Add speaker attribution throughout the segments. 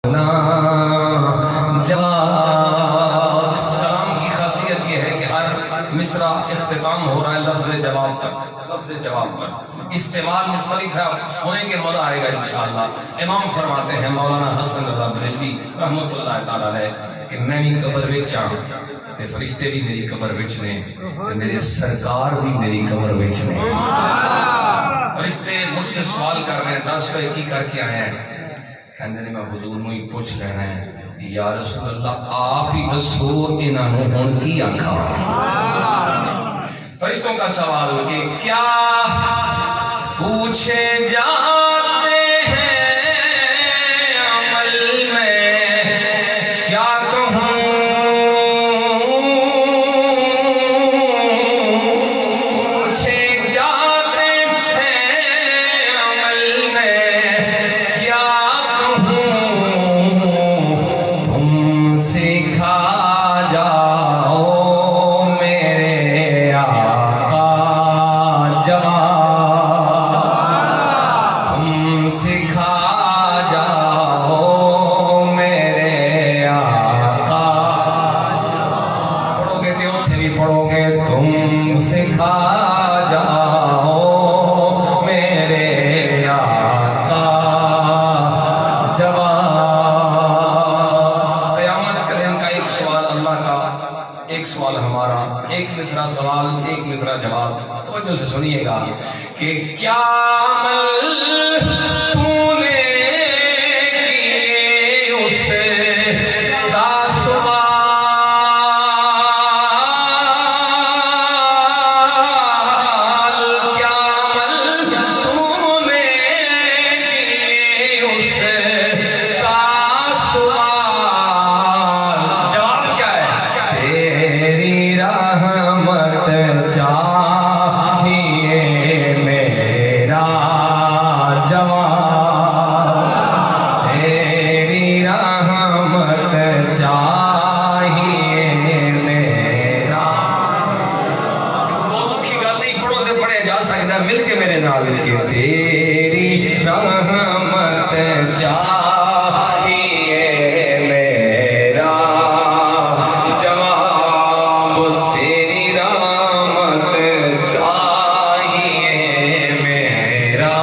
Speaker 1: اس کلام کی خاصیت یہ ہے کہ ہر مصرع اختتام ہو رہا ہے لفظ جواب پر، لفظ جواب پر استعمال مختلف ہے، سنیں گے مزہ آئے گا انشاءاللہ۔ امام فرماتے ہیں مولانا حسن رضا بریلوی رحمت اللہ تعالی علیہ کہ میں بھی قبر وچ ہاں تے فرشتے بھی میری قبر وچ نے تے میرے سرکار بھی میری قبر وچ نے۔ فرشتے مجھ سے سوال کر رہے ہیں، دس پہ کی کر کے آئے ہیں؟ کہندے نے میں حضور نو ہی پوچھ لینا ہے یا رسول اللہ آپ ہی دسو انہاں نوں ہن کی آکھاں؟ فرشتوں کا سوال کہ کیا پوچھے جاتے ہیں عمل میں کیا کہوں؟ پوچھے جاتے ہیں عمل میں کیا تم سکھا جاؤ میرے آقا جواب، تم سکھا جاؤ میرے آقا۔ پڑھو گے تو اتھے بھی پڑھو گے، تم سکھا جاؤ میرے آقا جواب۔ قیامت کے دن کا ایک سوال اللہ کا، ایک سوال ہمارا، ایک مصرع سوال ایک مصرع جواب۔ توجہ سے سنیے گا کہ کیا عمل تو نے کیے اس کا سوال، کیا عمل تو نے کیے اس کا سوال۔ جواب کیا ہے؟ تیری رحمت چاہیے میرا جواب، تیری رحمت چاہیے میرا۔ بہت اوکھی گل نہیں، پڑھو تے پڑھے جا سکتا ہے، مل کے میرے نال مل کے۔ تیری رحمت چاہیے میرا جواب، تیری رحمت چاہیے میرا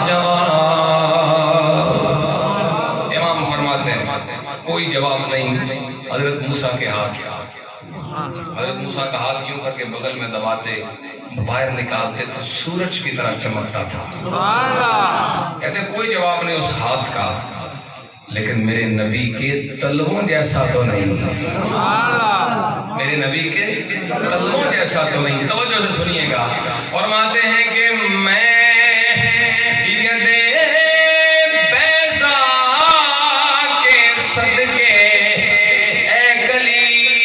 Speaker 1: جواب۔ امام فرماتے ہیں کوئی جواب نہیں۔ حضرت موسیٰ کے ہاتھ، حضرت موسیٰ کا ہاتھ یوں کر کے بغل میں دباتے، باہر نکالتے تو سورج کی طرح چمکتا تھا۔ کہتے ہیں کوئی جواب نہیں اس ہاتھ کا، لیکن میرے نبی کے تلووں جیسا تو نہیں، میرے نبی کے تلووں جیسا تو نہیں۔ توجہ سے سنیے گا، فرماتے ہیں کہ میں صدقے اے کلیم،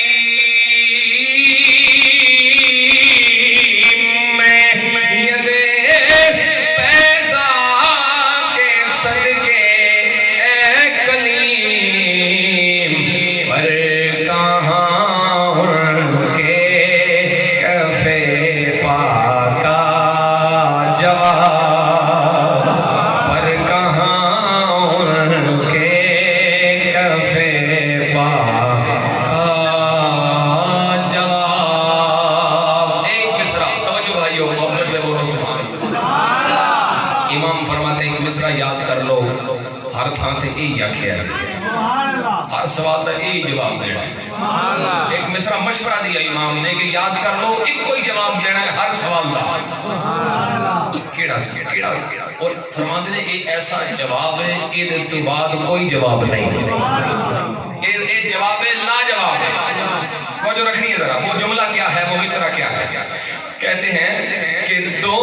Speaker 1: میں ید بیضا کے صدقے اے کلیم، پر کہاں ان کے کف پاکا جواب، پر کہاں ان کے امام فرماتے ہیں کہ مصرع یاد کر لو، ہر تھان تے اے آکھیا ہے، ہر سوال دا اے جواب دینا ہے۔ ایک مصرع مشورہ دیا امام نے کہ یاد کر لو، ایک کوئی جواب دینا ہے ہر سوال دا۔ کیڑا اور فرماتے ہیں اے ایسا جواب ہے کہ دل تو بعد کوئی جواب نہیں، اے جواب لا جواب ہے۔ وہ جو رکھنی ہے ذرا، وہ جملہ کیا ہے، وہ مصرع کیا ہے؟ کہتے ہیں کہ دو